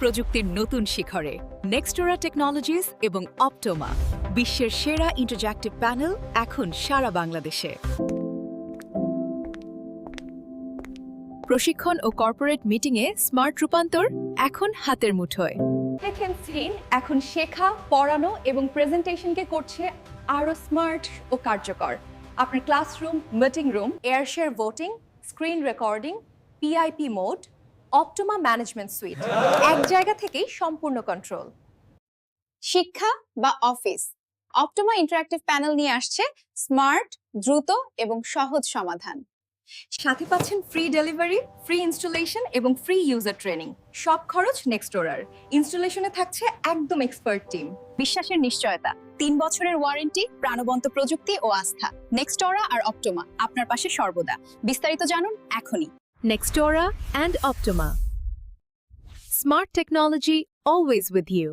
প্রযুক্তির নতুন শিখরে নেক্সটোরা টেকনোলজিস এবং অপটোমা বিশ্বের সেরা ইন্টারঅ্যাক্টিভ প্যানেল এখন সারা বাংলাদেশে। প্রশিক্ষণ ও কর্পোরেট মিটিংয়ে স্মার্ট রূপান্তর এখন হাতের মুঠোয়। স্ক্রিন এখন শেখা, পড়ানো এবং প্রেজেন্টেশনকে করছে আরও স্মার্ট ও কার্যকর। আপনার classroom, meeting room, AirShare voting, screen recording, PIP mode, Optoma management suite এক জায়গা থেকেই সম্পূর্ণ কন্ট্রোল। শিক্ষা বা অফিস, অপটোমা ইন্টারঅ্যাক্টিভ প্যানেল নিয়ে আসছে স্মার্ট, দ্রুত এবং সহজ সমাধান। সাথে পাচ্ছেন ফ্রি ডেলিভারি, ফ্রি ইনস্টলেশন এবং ফ্রি ইউজার ট্রেনিং। সব খরচ নেক্সটোরার। ইনস্টলেশনে থাকছে একদম এক্সপার্ট টিম। বিশ্বাসের নিশ্চয়তা, 3 বছরের ওয়ারেন্টি, প্রাণবন্ত প্রযুক্তি ও আস্থা। নেক্সটোরা আর অপটোমা আপনার পাশে সর্বদা। বিস্তারিত জানুন এখনই। Nextora and Optoma. Smart technology always with you.